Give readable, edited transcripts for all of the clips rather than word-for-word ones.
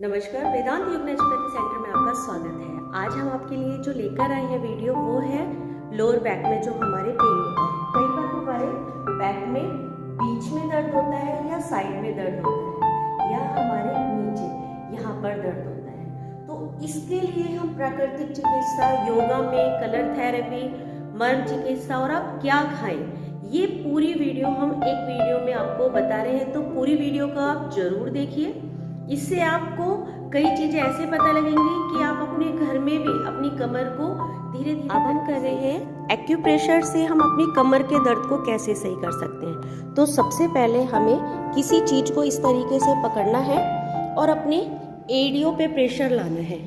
नमस्कार, वेदांत योग naturopathy centre में आपका स्वागत है। आज हम आपके लिए जो लेकर आए हैं वीडियो वो है लोअर बैक में जो हमारे पेन होता है। कई बार हमारे बैक में बीच में दर्द होता है या साइड में दर्द होता है या हमारे नीचे यहाँ पर दर्द होता है। तो इसके लिए हम प्राकृतिक चिकित्सा, योगा में कलर थेरेपी, मर्म चिकित्सा और आप क्या खाएं, ये पूरी वीडियो हम एक वीडियो में आपको बता रहे हैं। तो पूरी वीडियो को आप जरूर देखिए। इससे आपको कई चीजें ऐसे पता लगेंगी कि आप अपने घर में भी अपनी कमर को धीरे धीरे अब हम कर रहे हैं एक्यूप्रेशर से हम अपनी कमर के दर्द को कैसे सही कर सकते हैं। तो सबसे पहले हमें किसी चीज को इस तरीके से पकड़ना है और अपने एडियो पे प्रेशर लाना है।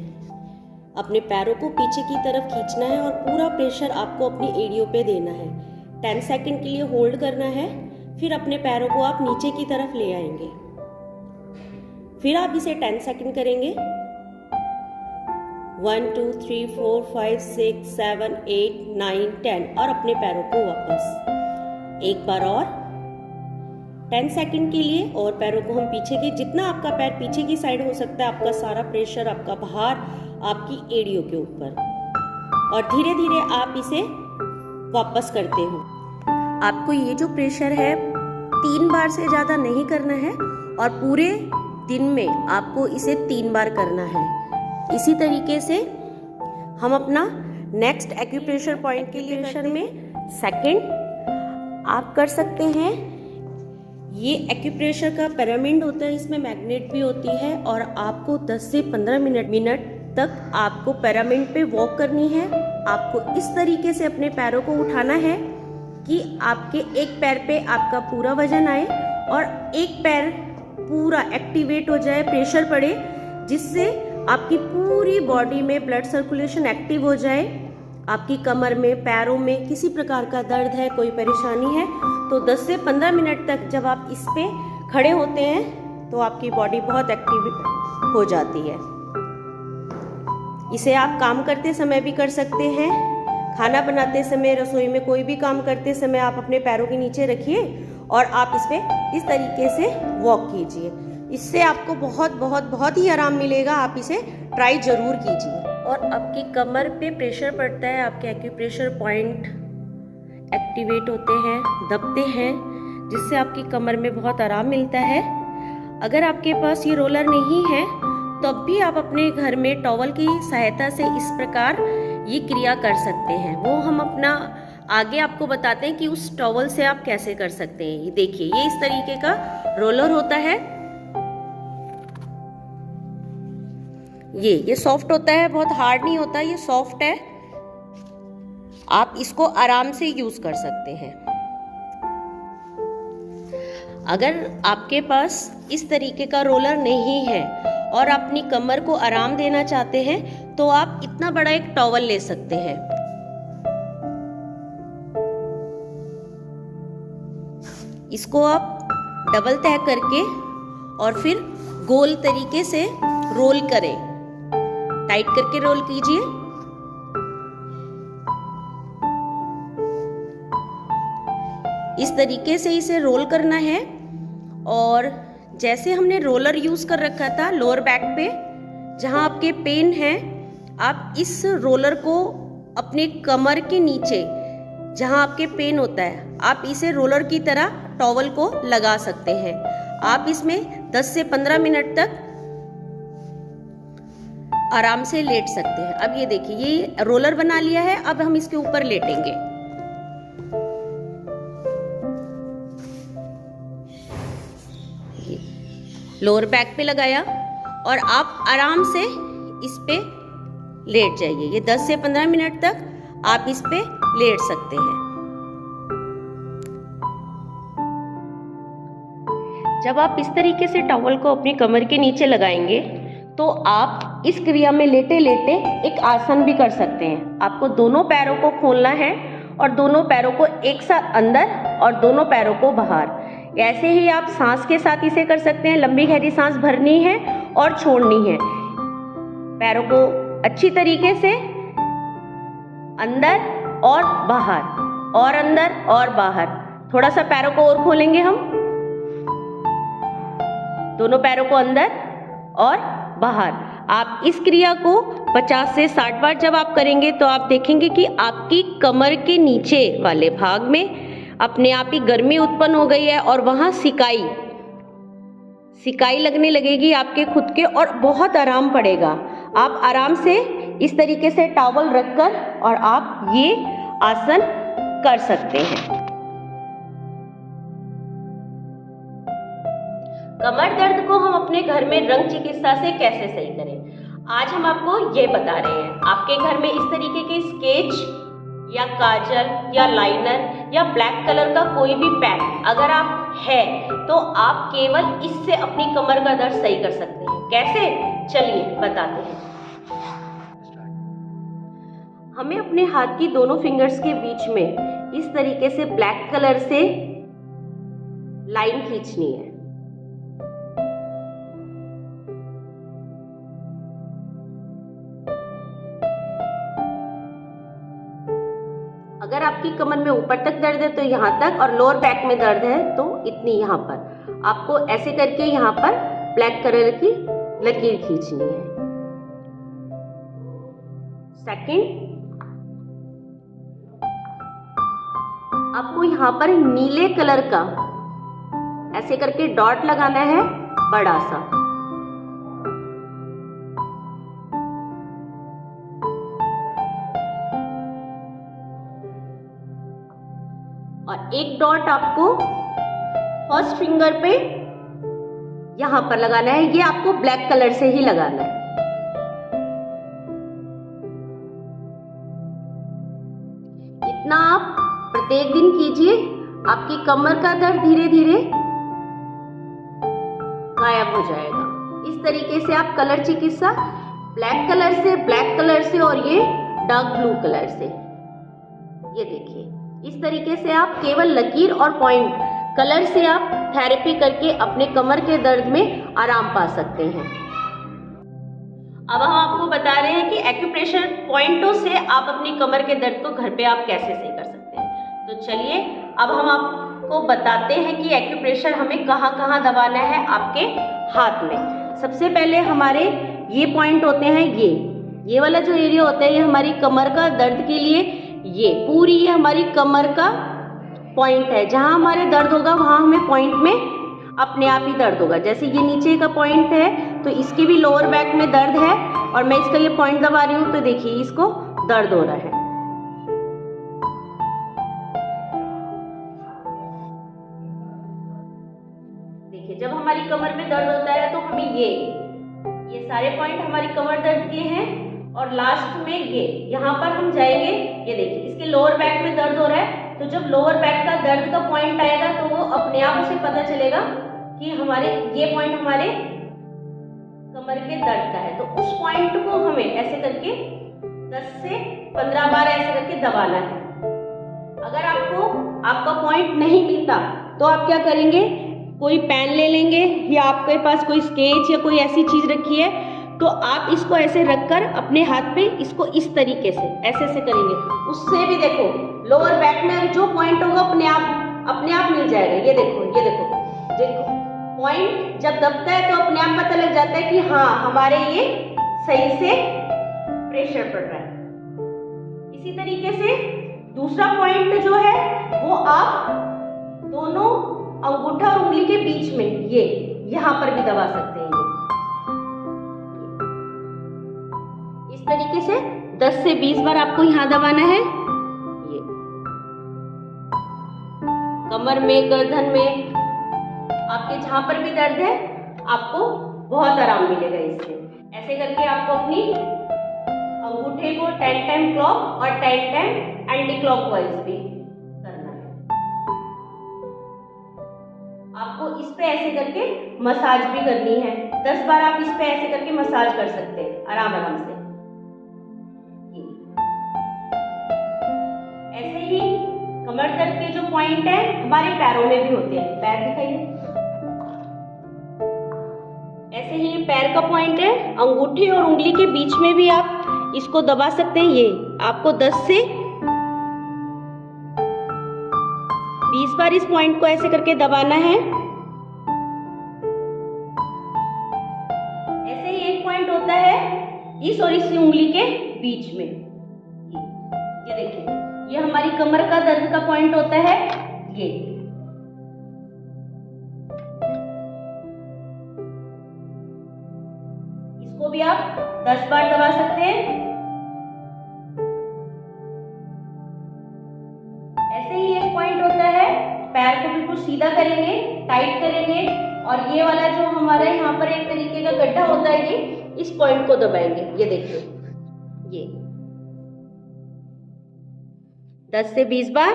अपने पैरों को पीछे की तरफ खींचना है और पूरा प्रेशर आपको अपनी एडियो पे देना है। 10 सेकंड के लिए होल्ड करना है। फिर अपने पैरों को आप नीचे की तरफ ले आएंगे। फिर आप इसे 10 सेकंड करेंगे। 1 2 3 4 5 6 7 8 9 10 और अपने पैरों को वापस एक बार और 10 सेकंड के लिए। और पैरों को हम पीछे की, जितना आपका पैर पीछे की साइड हो सकता है, आपका सारा प्रेशर, आपका भार आपकी एडियो के ऊपर, और धीरे धीरे आप इसे वापस करते हो। आपको ये जो प्रेशर है 3 बार से ज्यादा नहीं करना है और पूरे दिन में आपको इसे 3 बार करना है। इसी तरीके से हम अपना नेक्स्ट एक्यूप्रेशर पॉइंट के लिए में सेकंड आप कर सकते हैं। ये एक्यूप्रेशर का पिरामिड होता है, इसमें मैग्नेट भी होती है और आपको 10 से 15 मिनट तक आपको पिरामिड पे वॉक करनी है। आपको इस तरीके से अपने पैरों को उठाना है कि आपके एक पैर पे आपका पूरा वजन आए और एक पैर पूरा एक्टिवेट हो जाए, प्रेशर पड़े, जिससे आपकी पूरी बॉडी में ब्लड सर्कुलेशन एक्टिव हो जाए। आपकी कमर में, पैरों में किसी प्रकार का दर्द है, कोई परेशानी है, तो 10 से 15 मिनट तक जब आप इस पे खड़े होते हैं तो आपकी बॉडी बहुत एक्टिव हो जाती है। इसे आप काम करते समय भी कर सकते हैं, खाना बनाते समय, रसोई में कोई भी काम करते समय आप अपने पैरों के नीचे रखिए और आप इस पे इस तरीके से वॉक कीजिए। इससे आपको बहुत बहुत बहुत ही आराम मिलेगा। आप इसे ट्राई जरूर कीजिए। और आपकी कमर पे प्रेशर पड़ता है, आपके एक्यूप्रेशर पॉइंट एक्टिवेट होते हैं, दबते हैं, जिससे आपकी कमर में बहुत आराम मिलता है। अगर आपके पास ये रोलर नहीं है तब भी आप अपने घर में टॉवल की सहायता से इस प्रकार ये क्रिया कर सकते हैं। वो हम अपना आगे आपको बताते हैं कि उस टॉवल से आप कैसे कर सकते हैं। ये देखिए, ये इस तरीके का रोलर होता है। ये सॉफ्ट होता है, बहुत हार्ड नहीं होता, ये सॉफ्ट है। आप इसको आराम से यूज कर सकते हैं। अगर आपके पास इस तरीके का रोलर नहीं है और अपनी कमर को आराम देना चाहते हैं तो आप इतना बड़ा एक टॉवल ले सकते हैं। इसको आप डबल तह करके और फिर गोल तरीके से रोल करें, टाइट करके रोल कीजिए। इस तरीके से इसे रोल करना है। और जैसे हमने रोलर यूज कर रखा था लोअर बैक पे, जहां आपके पेन है, आप इस रोलर को अपने कमर के नीचे जहां आपके पेन होता है, आप इसे रोलर की तरह टॉवल को लगा सकते हैं। आप इसमें 10 से 15 मिनट तक आराम से लेट सकते हैं। अब ये देखिए, ये रोलर बना लिया है। अब हम इसके ऊपर लेटेंगे। लोअर बैक पे लगाया और आप आराम से इस पे लेट जाइए। ये 10 से 15 मिनट तक आप इस पे लेट सकते हैं। जब आप इस तरीके से टॉवल को अपनी कमर के नीचे लगाएंगे तो आप इस क्रिया में लेटे लेटे एक आसन भी कर सकते हैं। आपको दोनों पैरों को खोलना है और दोनों पैरों को एक साथ अंदर और दोनों पैरों को बाहर। ऐसे ही आप सांस के साथ इसे कर सकते हैं। लंबी गहरी सांस भरनी है और छोड़नी है। पैरों को अच्छी तरीके से अंदर और बाहर, और अंदर और बाहर। थोड़ा सा पैरों को और खोलेंगे हम, दोनों पैरों को अंदर और बाहर। आप इस क्रिया को 50 से 60 बार जब आप करेंगे तो आप देखेंगे कि आपकी कमर के नीचे वाले भाग में अपने आप ही गर्मी उत्पन्न हो गई है और वहाँ सिकाई लगने लगेगी आपके खुद के, और बहुत आराम पड़ेगा। आप आराम से इस तरीके से टॉवल रखकर और आप ये आसन कर सकते हैं। कमर दर्द को हम अपने घर में रंग चिकित्सा से कैसे सही करें, आज हम आपको ये बता रहे हैं। आपके घर में इस तरीके के स्केच या काजल या लाइनर या ब्लैक कलर का कोई भी पेन अगर आप है तो आप केवल इससे अपनी कमर का दर्द सही कर सकते हैं। कैसे, चलिए बताते हैं। हमें अपने हाथ की दोनों फिंगर्स के बीच में इस तरीके से ब्लैक कलर से लाइन खींचनी है। अगर आपकी कमर में ऊपर तक दर्द है तो यहाँ तक, और लोअर बैक में दर्द है तो इतनी यहाँ पर आपको ऐसे करके यहाँ पर ब्लैक कलर की लकीर खींचनी है। सेकंड, आपको यहाँ पर नीले कलर का ऐसे करके डॉट लगाना है बड़ा सा। और एक डॉट आपको फर्स्ट फिंगर पे यहां पर लगाना है, ये आपको ब्लैक कलर से ही लगाना है। इतना आप प्रत्येक दिन कीजिए, आपकी कमर का दर्द धीरे धीरे गायब हो जाएगा। इस तरीके से आप कलर चिकित्सा ब्लैक कलर से और ये डार्क ब्लू कलर से, ये देखिए इस तरीके से आप केवल लकीर और पॉइंट कलर से आप थेरेपी करके अपने कमर के दर्द में आराम पा सकते हैं। अब हम आपको बता रहे हैं कि एक्यूप्रेशर पॉइंटों से आप अपनी कमर के दर्द को घर पे आप कैसे सही कर सकते हैं। तो चलिए अब हम आपको बताते हैं कि एक्यूप्रेशर हमें कहाँ कहाँ दबाना है आपके हाथ में। सबसे पहले हमारे ये पॉइंट होते हैं, ये वाला जो एरिया होता है ये हमारी कमर का दर्द के लिए, ये पूरी ये हमारी कमर का पॉइंट है। जहां हमारे दर्द होगा वहां हमें पॉइंट में अपने आप ही दर्द होगा। जैसे ये नीचे का पॉइंट है तो इसके भी लोअर बैक में दर्द है और मैं इसका ये पॉइंट दबा रही हूं तो देखिए इसको दर्द हो रहा है। देखिए जब हमारी कमर में दर्द होता है तो हमें ये सारे पॉइंट हमारी कमर दर्द के हैं और लास्ट में ये यहाँ पर हम जाएंगे। ये देखिए इसके लोअर बैक में दर्द हो रहा है तो जब लोअर बैक का दर्द का पॉइंट आएगा तो वो अपने आप उसे पता चलेगा कि हमारे ये पॉइंट हमारे कमर के दर्द का है। तो उस पॉइंट को हमें ऐसे करके 10 से 15 बार ऐसे करके दबाना है। अगर आपको आपका पॉइंट नहीं मिलता तो आप क्या करेंगे, कोई पेन ले लेंगे या आपके पास कोई स्केच या कोई ऐसी चीज रखी है तो आप इसको ऐसे रखकर अपने हाथ पे इसको इस तरीके से ऐसे करेंगे। उससे भी देखो लोअर बैक में जो पॉइंट होगा अपने आप मिल जाएगा। ये देखो पॉइंट जब दबता है तो अपने आप पता लग जाता है कि हाँ हमारे ये सही से प्रेशर पड़ रहा है। इसी तरीके से दूसरा पॉइंट जो है वो आप दोनों अंगूठा और उंगली के बीच में यहाँ पर भी दबा सकते हैं। इस तरीके से 10 से 20 बार आपको यहाँ दबाना है। ये कमर में, गर्दन में, आपके जहां पर भी दर्द है आपको बहुत आराम मिलेगा इससे। ऐसे करके आपको अपनी अंगूठे को 10 टाइम क्लॉक और 10 टाइम एंटी क्लॉकवाइज भी करना है। आपको इस पे ऐसे करके मसाज भी करनी है। 10 बार आप इस पे ऐसे करके मसाज कर सकते हैं आराम से। ऐसे ही कमर दर्द के जो पॉइंट है हमारे पैरों में भी होते हैं। पैर दिखाइए, ऐसे ही पैर का पॉइंट है, अंगूठे और उंगली के बीच में भी आप इसको दबा सकते हैं। ये आपको 10 से 20 बार इस पॉइंट को ऐसे करके दबाना है। ऐसे ही एक पॉइंट होता है इस और इस उंगली के बीच में। ये देखिए, ये हमारी कमर का दर्द का पॉइंट होता है। ये इसको भी आप 10 बार दबा सकते हैं। ऐसे ही एक पॉइंट होता है, पैर को बिल्कुल सीधा करेंगे, टाइट करेंगे और ये वाला जो हमारा यहाँ पर एक तरीके का गड्ढा होता है, ये इस पॉइंट को दबाएंगे। ये देखिए, ये 10 से 20 बार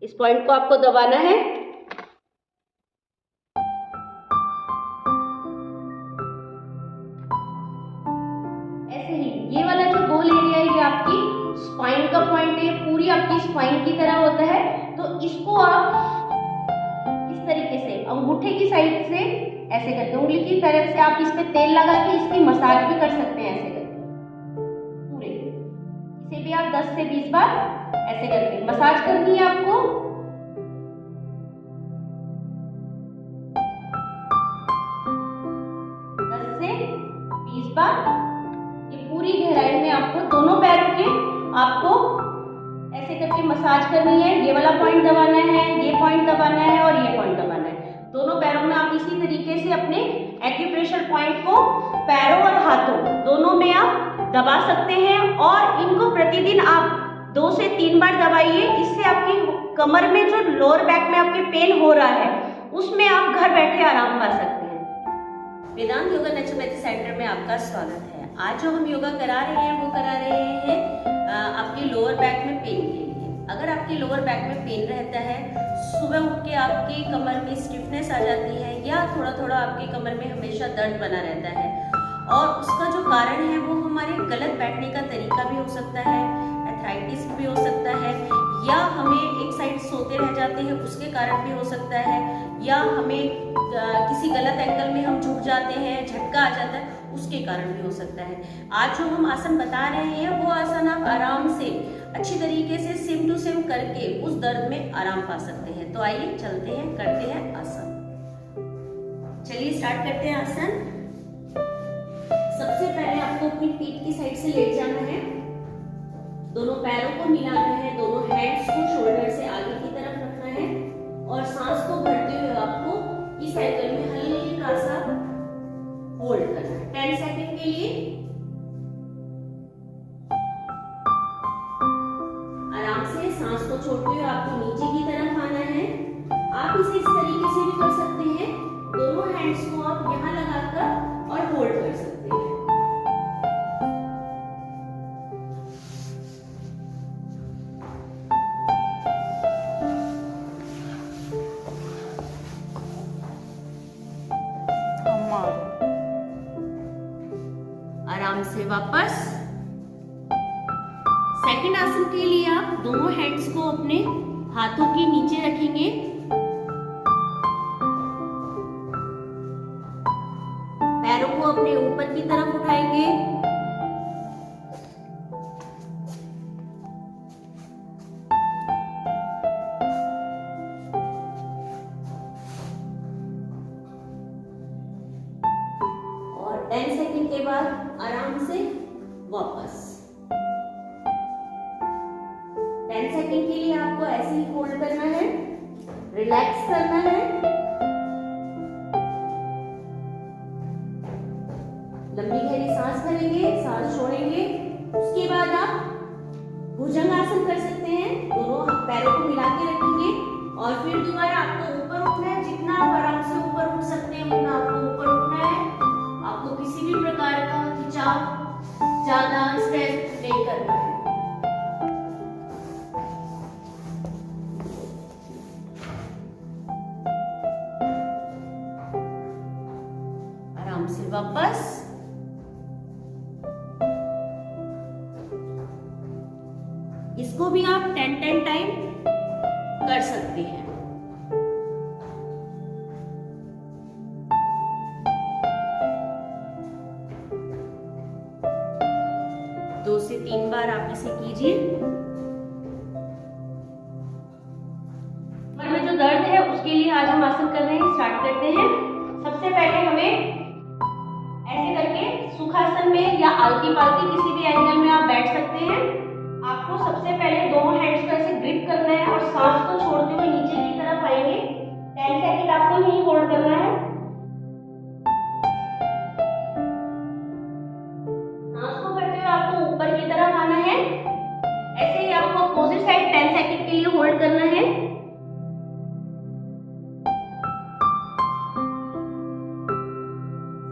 इस पॉइंट को आपको दबाना है। ऐसे ही ये वाला जो गोल एरिया है, ये आपकी स्पाइन का पॉइंट है, पूरी आपकी स्पाइन की तरह होता है। तो इसको आप इस तरीके से अंगूठे की साइड से ऐसे करके, उंगली की तरफ से आप इस पे तेल लगा के इसकी मसाज भी कर सकते हैं। ऐसे करके पूरे इसे भी आप 10 से 20 बार ऐसे करके मसाज करनी है आपको। ये पूरी गहराई में आपको दोनों पैरों के आपको ऐसे करके मसाज करनी है। ये वाला पॉइंट दबाना है, ये पॉइंट दबाना है और ये पॉइंट दबाना है। दोनों पैरों में आप इसी तरीके से अपने एक्यूप्रेशर पॉइंट को पैरों और हाथों दोनों में आप दबा सकते हैं और इनको प्रतिदिन आप 2 से 3 बार दबाइए। इससे आपकी कमर में जो लोअर बैक में आपके पेन हो रहा है, उसमें आप घर बैठे आराम पा सकते हैं। वेदांत योगा नेचुरोपैथी सेंटर में आपका स्वागत है। आज जो हम योगा करा रहे हैं वो करा रहे हैं आपके लोअर बैक में पेन के लिए। अगर आपके लोअर बैक में पेन रहता है, सुबह उठ के आपकी कमर में स्टिफनेस आ जाती है या थोड़ा थोड़ा आपके कमर में हमेशा दर्द बना रहता है और उसका जो कारण है वो हमारे गलत बैठने का तरीका भी हो सकता है, एथराइटिस भी हो सकता है, या हमें एक साइड सोते रह जाते हैं उसके कारण भी हो सकता है, या हमें किसी गलत एंगल में हम झुक जाते हैं, झटका आ जाता है, उसके कारण भी हो सकता है। आज जो हम आसन बता रहे हैं वो आसन आप आराम से अच्छी तरीके से सिम टू सिम करके उस दर्द में आराम पा सकते हैं। तो आइए चलते हैं, करते हैं आसन। चलिए स्टार्ट करते हैं आसन। सबसे पहले आपको अपनी पीठ की साइड से लेट जाना है, दोनों पैरों को मिलाना है, दोनों हैंड्स को शोल्डर से आगे की तरफ रखना है और सांस को भरते हुए आपको इस साइकिल में हल्का सा होल्ड करना है 10 सेकंड के लिए। आराम से सांस को छोड़ते हुए आपको नीचे की तरफ आना है। आप इसे इस तरीके से भी कर सकते हैं, दोनों हैंड्स को आप यहाँ लगाकर और होल्ड कर सकते हैं। आराम से वापस। सेकंड आसन के लिए आप दोनों हैंड्स को अपने हाथों के नीचे रखेंगे, पैरों को अपने ऊपर की तरफ उठाएंगे, और 10 सेकंड के बाद आराम से वापस। 10 सेकंड के लिए आपको ऐसे ही होल्ड करना है, रिलैक्स करना है, लंबी गहरी सांस भरेंगे, सांस छोड़ेंगे। उसके बाद आप भुजंग आसन कर सकते हैं, दोनों पैरों को मिला के रखेंगे और फिर दोबारा आपको ऊपर उठना है। जितना आप आराम से ऊपर उठ सकते हैं उतना आपको ऊपर उठना है। आपको किसी भी प्रकार का खिंचाव, ज्यादा स्ट्रेच नहीं करना है। आराम से वापस। इसको भी आप 10 टाइम कर सकते हैं। दो से 3 बार आप इसे कीजिए। कमर में जो दर्द है उसके लिए आज हम आसन कर रहे हैं, स्टार्ट करते हैं। सबसे पहले हमें ऐसे करके सुखासन में या आलती पालती किसी भी एंगल में आप बैठ सकते हैं। आपको सबसे पहले दोनों हैंड्स को ऐसे ग्रिप करना है और सांस को छोड़ते हुए नीचे की तरफ आएंगे। 10 सेकंड आपको यहीं होल्ड करना है। सांस को भरते हुए आपको ऊपर की तरफ आना है। ऐसे ही आपको अपोजिट साइड 10 सेकंड के लिए होल्ड करना है।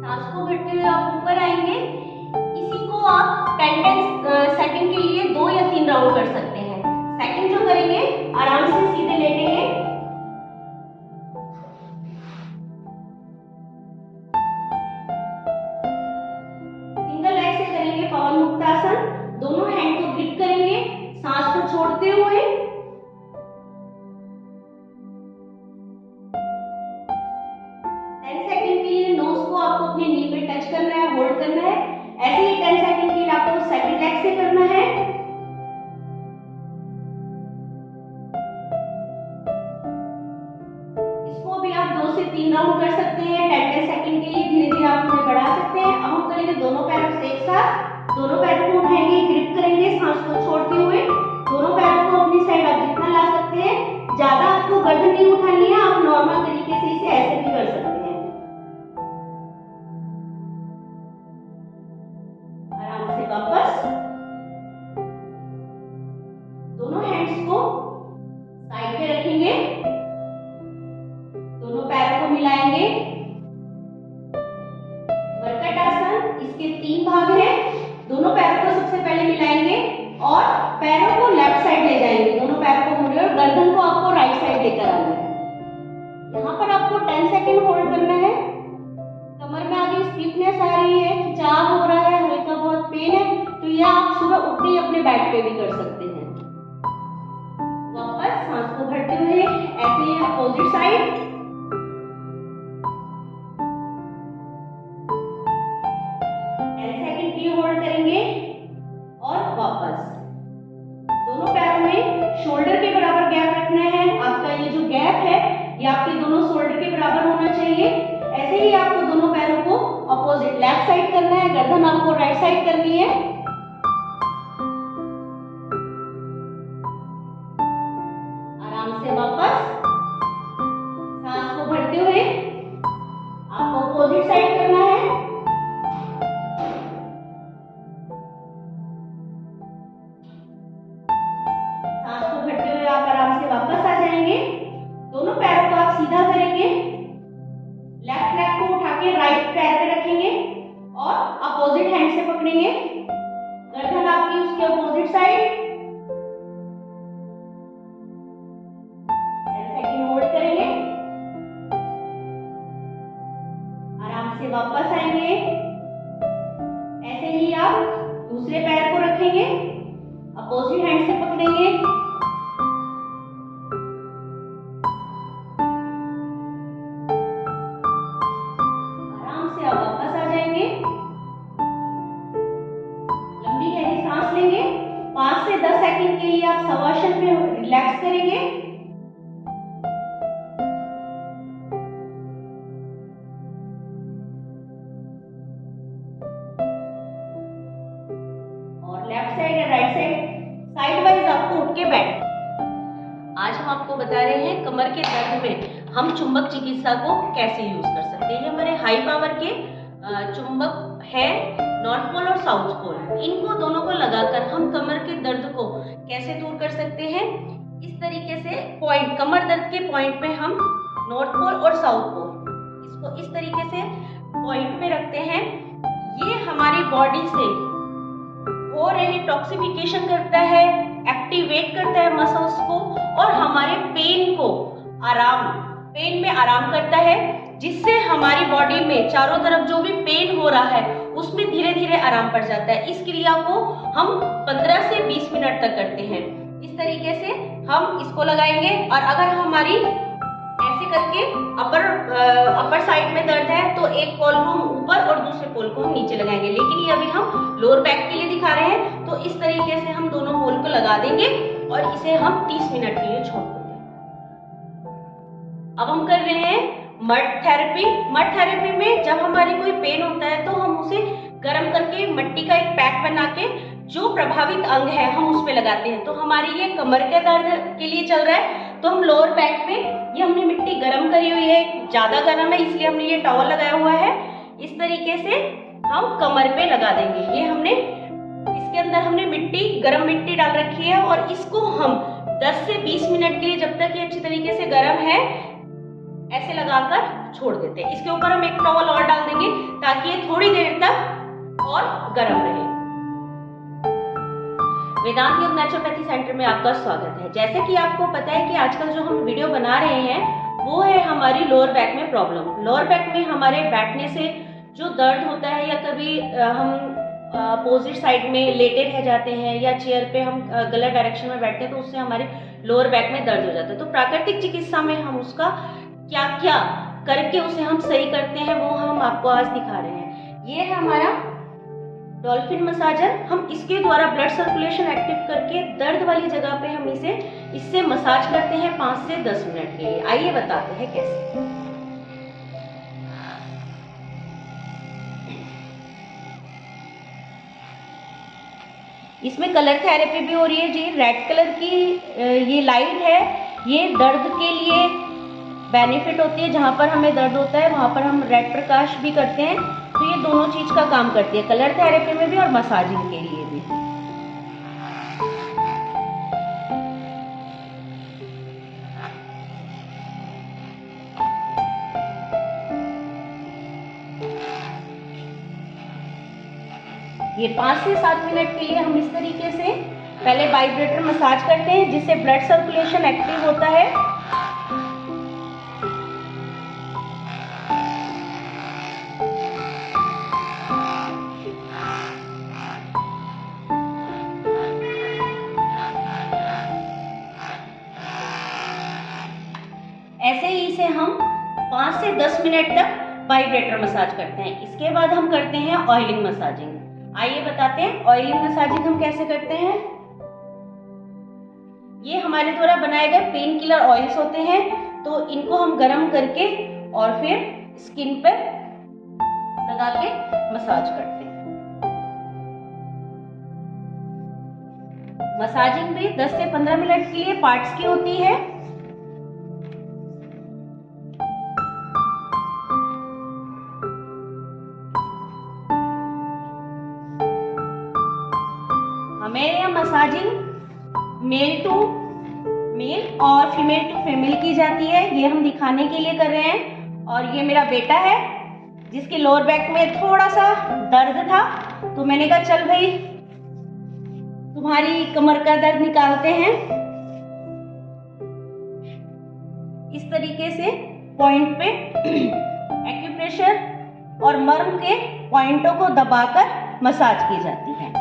सांस को भरते हुए आप ऊपर आएंगे। इसी को आप 10 सेकंड के लिए 2 या 3 राउंड कर सकते हैं। सेकंड जो करेंगे आराम से सीधे लेटेंगे। सिंगल लेग से करेंगे पवन मुक्तासन। दोनों हैंड को ग्रिप करेंगे, सांस को छोड़ते हुए। अपने नी पे टच करना है, होल्ड करना है। ऐसे ही 10 सेकंड के लिए आपको सेकंड लेग से करना है। इसको भी आप 2 से 3 राउंड कर सकते हैं। 10 सेकंड के लिए धीरे धीरे आप उन्हें बढ़ा सकते हैं। अब हम करेंगे दोनों पैरों से एक साथ। दोनों पैरों को उठाएंगे, ग्रिप करेंगे, सांस को छोड़ते हुए। दोनों पैरों को अपनी साइड आप जितना ला सकते हैं। ज्यादा आपको गर्दन नहीं उठानी है, आप नॉर्मल तरीके से इसे ऐसे भी कर सकते हैं। वापस दोनों हैंड्स को साइड पे रखेंगे, दोनों पैरों को मिलाएंगे। मरकट आसन, इसके 3 भाग हैं। दोनों पैरों को सबसे पहले मिलाएंगे और पैरों को लेफ्ट साइड ले जाएंगे। दोनों पैरों को मुड़े और गर्दन को आपको राइट साइड लेकर आना है। यहाँ पर आपको 10 सेकंड होल्ड करना है। कमर में आगे स्टिफनेस आ रही है, खिंचाव हो रहा है, हल्का बहुत पेन है, तो यह आप सुबह उठते ही अपने बेड पे भी कर सकते हैं। वापस सांस को भरते हुए ऐसे ही अपोजिट साइड। 10 सेकंड के लिए होल्ड करेंगे और वापस। दोनों पैरों में शोल्डर के बराबर गैप रखना है। आपका ये जो गैप है ये आपके दोनों शोल्डर के बराबर होना चाहिए। ऐसे ही आपको दोनों पैरों को अपोजिट लेफ्ट साइड करना है। गर्दन आपको राइट साइड करनी है। आराम से वापस सांस को भरते हुए आपको अपोजिट साइड करना है। सांस को भरते हुए आप आराम से वापस आ जाएंगे। दोनों पैरों को आप सीधा करेंगे, लेफ्ट लेग को उठा के राइट पैर पे रखेंगे और अपोजिट हैंड से पकड़ेंगे। गर्दन आपकी उसके अपोजिट साइड। 10 सेकंड होल्ड करेंगे। आराम से वापस आएंगे। ऐसे ही आप दूसरे पैर को रखेंगे, अपोजिट हैंड से पकड़ेंगे। वापस आ जाएंगे। लंबी गहरी सांस लेंगे। 5 से 10 सेकंड के लिए आप शवासन में रिलैक्स करेंगे। और लेफ्ट साइड या राइट साइड वाइज आपको उठ के बैठ। आज हम आपको बता रहे हैं कमर के दर्द में हम चुंबक चिकित्सा को कैसे यूज कर सकते हैं। ये हमारे हाई पावर के चुंबक है, नॉर्थ पोल और साउथ पोल। इनको दोनों को लगाकर हम कमर के दर्द को कैसे दूर कर सकते हैं। इस तरीके से पॉइंट, कमर दर्द के पॉइंट पे हम नॉर्थ पोल और साउथ पोल, इसको इस तरीके से पॉइंट पे रखते हैं। ये हमारी बॉडी से हो रही टॉक्सिफिकेशन करता है, एक्टिवेट करता है मसल्स को और हमारे पेन में आराम करता है, जिससे हमारी बॉडी में चारों तरफ जो भी पेन हो रहा है उसमें धीरे धीरे आराम पड़ जाता है। इस क्रिया को हम 15 से 20 मिनट तक करते हैं। इस तरीके से हम इसको लगाएंगे और अगर हमारी ऐसे करके अपर साइड में दर्द है तो एक पोल को हम ऊपर और दूसरे पोल को हम नीचे लगाएंगे, लेकिन ये अभी हम लोअर बैक के लिए दिखा रहे हैं। तो इस तरीके से हम दोनों पोल को लगा देंगे और इसे हम 30 मिनट के लिए छोड़ देंगे। अब हम कर रहे हैं मड थेरेपी। मड थेरेपी में जब हमारी कोई पेन होता है तो हम उसे गर्म मिट्टी का एक पैक बना के जो प्रभावित अंग है हम उस पे लगाते हैं। तो हमारी ये कमर के दर्द के लिए चल रहा है, तो हम लोअर बैक पे ये हमने मिट्टी गर्म करी हुई है, ज्यादा गर्म है इसलिए हमने ये टॉवल लगाया हुआ है। इस तरीके से हम कमर पे लगा देंगे। ये हमने इसके अंदर हमने मिट्टी, गर्म मिट्टी डाल रखी है और इसको हम 10 से 20 मिनट के लिए, जब तक ये अच्छी तरीके से गर्म है, ऐसे लगाकर छोड़ देते हैं। इसके ऊपर हम एक टॉवल और डाल देंगे ताकि ये थोड़ी देर तक और गर्म रहे। वेदांत योग नेचुरोपैथी सेंटर में आपका स्वागत है। जैसे कि आपको पता है कि आजकल जो हम वीडियो बना रहे हैं वो है हमारी लोअर बैक में प्रॉब्लम। लोअर बैक में हमारे बैठने से जो दर्द होता है, या कभी हम अपोजिट साइड में लेटे रह जाते हैं या चेयर पे हम गलत डायरेक्शन में बैठते हैं, तो उससे हमारे लोअर बैक में दर्द हो जाता है। तो प्राकृतिक चिकित्सा में हम उसका क्या क्या करके उसे हम सही करते हैं वो हम आपको आज दिखा रहे हैं। ये है हमारा डॉल्फिन मसाजर। हम इसके द्वारा ब्लड सर्कुलेशन एक्टिव करके दर्द वाली जगह पे हम इससे मसाज करते हैं 5 से 10 मिनट के लिए। आइए बताते हैं कैसे। इसमें कलर थेरेपी भी हो रही है जी। रेड कलर की ये लाइट है, ये दर्द के लिए बेनिफिट होती है। जहाँ पर हमें दर्द होता है वहाँ पर हम रेड प्रकाश भी करते हैं, तो ये दोनों चीज का काम करती है, कलर थेरेपी में भी और मसाजिंग के लिए भी। ये 5 से 7 मिनट के लिए हम इस तरीके से पहले वाइब्रेटर मसाज करते हैं, जिससे ब्लड सर्कुलेशन एक्टिव होता है। ऐसे ही इसे हम 5 से 10 मिनट तक वाइब्रेटर मसाज करते हैं। इसके बाद हम करते हैं ऑयलिंग मसाजिंग। आइए बताते हैं ऑयलिंग मसाजिंग हम कैसे करते हैं। ये हमारे द्वारा बनाए गए पेन किलर ऑयल्स होते हैं, तो इनको हम गर्म करके और फिर स्किन पर लगा के मसाज करते हैं। मसाजिंग भी 10 से 15 मिनट के लिए पार्ट्स की होती है। हमें यह मसाजिंग मेल टू मेल और फीमेल टू फीमेल की जाती है, ये हम दिखाने के लिए कर रहे हैं। और ये मेरा बेटा है जिसके लोअर बैक में थोड़ा सा दर्द था, तो मैंने कहा चल भाई तुम्हारी कमर का दर्द निकालते हैं। इस तरीके से पॉइंट पे एक्यूप्रेशर और मर्म के पॉइंटों को दबाकर मसाज की जाती है।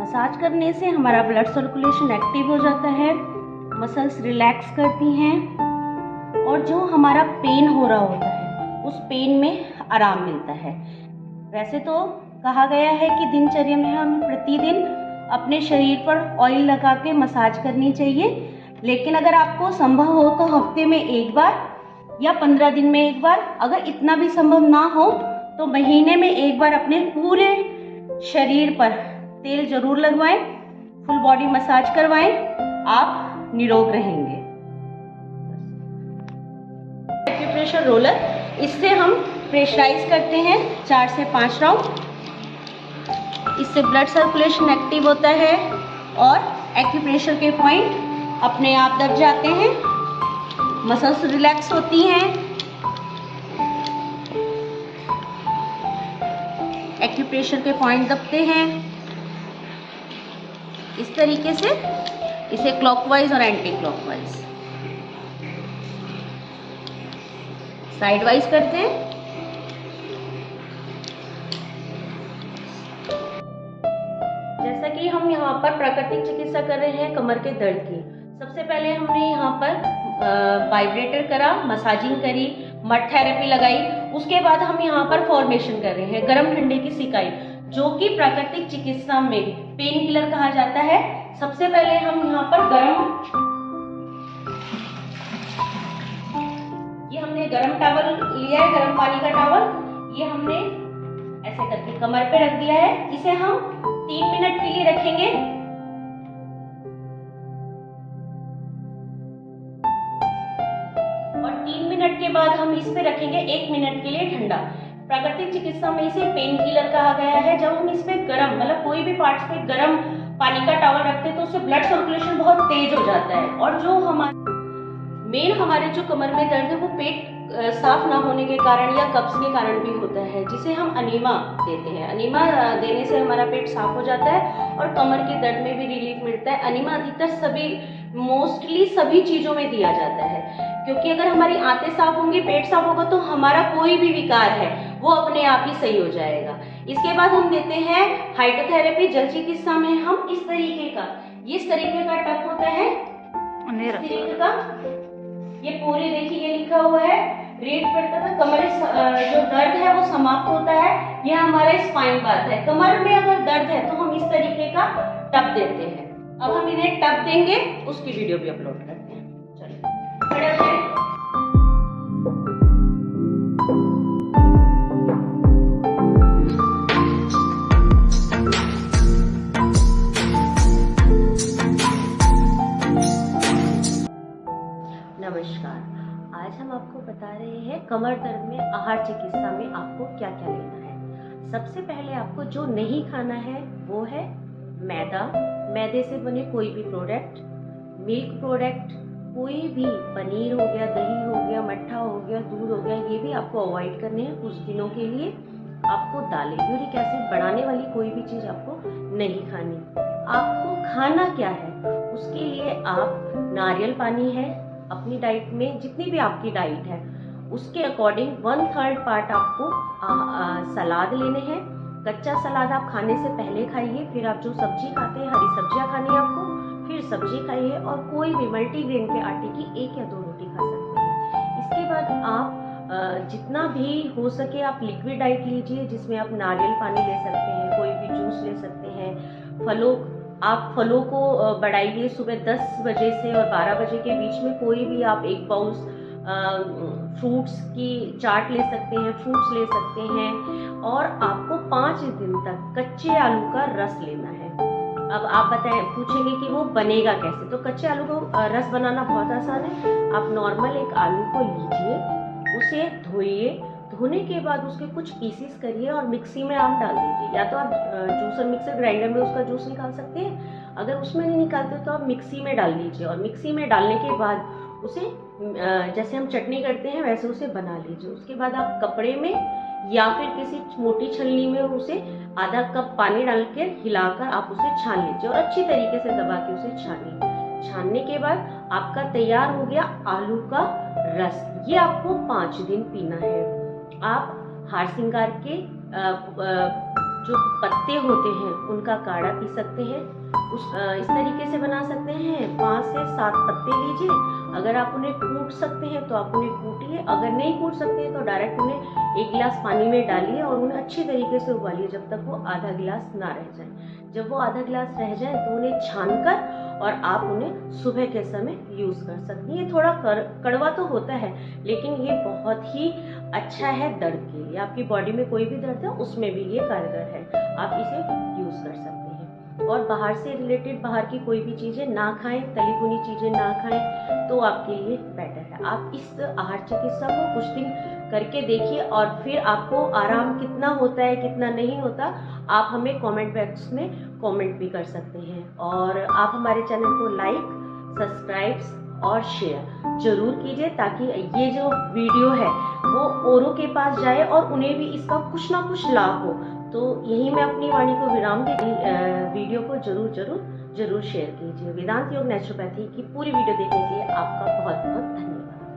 मसाज करने से हमारा ब्लड सर्कुलेशन एक्टिव हो जाता है, मसल्स रिलैक्स करती हैं और जो हमारा पेन हो रहा होता है उस पेन में आराम मिलता है। वैसे तो कहा गया है कि दिनचर्या में हम प्रतिदिन अपने शरीर पर ऑयल लगा के मसाज करनी चाहिए, लेकिन अगर आपको संभव हो तो हफ्ते में एक बार या 15 दिन में एक बार, अगर इतना भी संभव ना हो तो महीने में एक बार अपने पूरे शरीर पर तेल जरूर लगवाएं, फुल बॉडी मसाज करवाएं, आप निरोग रहेंगे। एक्यूप्रेशर रोलर, इससे हम प्रेशराइज करते हैं 4 से 5 राउंड। इससे ब्लड सर्कुलेशन एक्टिव होता है और एक्यूप्रेशर के पॉइंट अपने आप दब जाते हैं, मसल्स रिलैक्स होती हैं। एक्यूप्रेशर के पॉइंट दबते हैं। इस तरीके से इसे क्लॉकवाइज और एंटी क्लॉकवाइज साइड वाइज करते हैं। जैसा कि हम यहाँ पर प्राकृतिक चिकित्सा कर रहे हैं कमर के दर्द की, सबसे पहले हमने यहाँ पर वाइब्रेटर करा, मसाजिंग करी, मड थेरेपी लगाई। उसके बाद हम यहाँ पर फॉर्मेशन कर रहे हैं गर्म ठंडे की सिकाई, जो कि प्राकृतिक चिकित्सा में पेन किलर कहा जाता है। सबसे पहले हम यहाँ पर ये हमने गर्म टॉवल लिया है, गर्म पानी का टॉवल, ये हमने ऐसे करके कमर पे रख दिया है। इसे हम 3 मिनट के लिए रखेंगे। और 3 मिनट के बाद हम इस पे रखेंगे 1 मिनट के लिए ठंडा। प्राकृतिक चिकित्सा में इसे पेन किलर कहा गया है। जब हम इस पे गर्म, मतलब कोई भी पार्ट्स पे गर्म पानी का टॉवल रखते हैं तो उससे ब्लड सर्कुलेशन बहुत तेज हो जाता है। और जो हमारे जो कमर में दर्द है वो पेट साफ ना होने के कारण या कब्ज के कारण भी होता है, जिसे हम अनीमा देते हैं। अनीमा देने से हमारा पेट साफ हो जाता है और कमर के दर्द में भी रिलीफ मिलता है। अनीमा अधिकतर मोस्टली सभी चीजों में दिया जाता है, क्योंकि अगर हमारी आंतें साफ होंगी, पेट साफ होगा, तो हमारा कोई भी विकार है वो अपने आप ही सही हो जाएगा। इसके बाद हम देते हैं हाइड्रोथेरेपी। जल चिकित्सा में हम इस तरीके का टप होता है, इस तरीके का, ये पूरे देखिए ये लिखा हुआ है रेड पड़ता था, कमर जो दर्द है वो समाप्त होता है। यह हमारा स्पाइन बात है। कमर में अगर दर्द है तो हम इस तरीके का टप देते हैं। अब हम इन्हें टप देंगे, उसकी वीडियो भी अपलोड करते हैं। चलिए खड़े हो जाएं। नमस्कार, आज हम आपको बता रहे हैं कमर दर्द में आहार चिकित्सा में आपको क्या क्या लेना है। सबसे पहले आपको जो नहीं खाना है वो है मैदा, मैदे से बने कोई भी प्रोडक्ट, मिल्क प्रोडक्ट, कोई भी पनीर हो गया, दही हो गया, मट्ठा हो गया, दूध हो गया, ये भी आपको अवॉइड करने हैं कुछ दिनों के लिए। आपको दालें, यूरिक एसिड बढ़ाने वाली कोई भी चीज आपको नहीं खानी। आपको खाना क्या है, उसके लिए आप नारियल पानी है, अपनी डाइट में जितनी भी आपकी डाइट है उसके अकॉर्डिंग 1/3 पार्ट आपको सलाद लेने हैं। कच्चा सलाद आप खाने से पहले खाइए, फिर आप जो सब्जी खाते हैं, हरी सब्जियां खानी है आपको, फिर सब्जी खाइए। और कोई भी मल्टीग्रेन के आटे की 1 या 2 रोटी खा सकते हैं। इसके बाद आप जितना भी हो सके आप लिक्विड डाइट लीजिए, जिसमें आप नारियल पानी ले सकते हैं, कोई भी जूस ले सकते हैं। आप फलों को बढ़ाइए। सुबह 10 बजे से और 12 बजे के बीच में कोई भी आप 1 बाउल फ्रूट्स की चाट ले सकते हैं, फ्रूट्स ले सकते हैं। और आपको 5 दिन तक कच्चे आलू का रस लेना है। अब आप पूछेंगे कि वो बनेगा कैसे, तो कच्चे आलू को रस बनाना बहुत आसान है। आप नॉर्मल एक आलू को लीजिए, उसे धोइए, धोने के बाद उसके कुछ पीसेस करिए और मिक्सी में आप डाल दीजिए। या तो आप जूसर मिक्सर ग्राइंडर में उसका जूस निकाल सकते हैं, अगर उसमें नहीं निकालते तो आप मिक्सी में डाल लीजिए। और मिक्सी में डालने के बाद उसे जैसे हम चटनी करते हैं वैसे उसे बना लीजिए। उसके बाद आप कपड़े में या फिर किसी मोटी छलनी में उसे आधा कप पानी डाल के हिलाकर आप उसे छान लीजिए और अच्छी तरीके से दबा के उसे छानिए। छानने के बाद आपका तैयार हो गया आलू का रस। ये आपको 5 दिन पीना है। आप हार श्रृंगार के जो पत्ते होते हैं उनका काढ़ा पी सकते हैं। इस तरीके से बना सकते हैं। 5 से 7 पत्ते लीजिए। अगर आप उन्हें कूट सकते हैं तो आप उन्हें कूटिए, अगर नहीं कूट सकते हैं तो डायरेक्ट उन्हें 1 गिलास पानी में डालिए और उन्हें अच्छी तरीके से उबालिए जब तक वो आधा गिलास ना रह जाए। जब वो आधा गिलास रह जाए तो उन्हें छानकर और आप उन्हें सुबह के समय यूज कर सकती हैं। ये थोड़ा कड़वा तो होता है लेकिन ये बहुत ही अच्छा है दर्द के लिए। आपकी बॉडी में कोई भी दर्द है उसमें भी ये कारगर है, आप इसे यूज कर सकते हैं। और बाहर से रिलेटेड बाहर की कोई भी चीजें ना खाएं, तली भुनी चीजें ना खाएं तो आपके लिए बेटर है। आप इस आहार चिकित्सा को कुछ दिन करके देखिए और फिर आपको आराम कितना होता है कितना नहीं होता आप हमें कमेंट बॉक्स में कमेंट भी कर सकते हैं। और आप हमारे चैनल को लाइक, सब्सक्राइब और शेयर जरूर कीजिए ताकि ये जो वीडियो है वो औरों के पास जाए और उन्हें भी इसका कुछ ना कुछ लाभ हो। तो यही मैं अपनी वाणी को विराम देती, वीडियो को जरूर शेयर कीजिए। वेदांत योग नेचुरोपैथी की पूरी वीडियो देखने के लिए आपका बहुत बहुत धन्यवाद।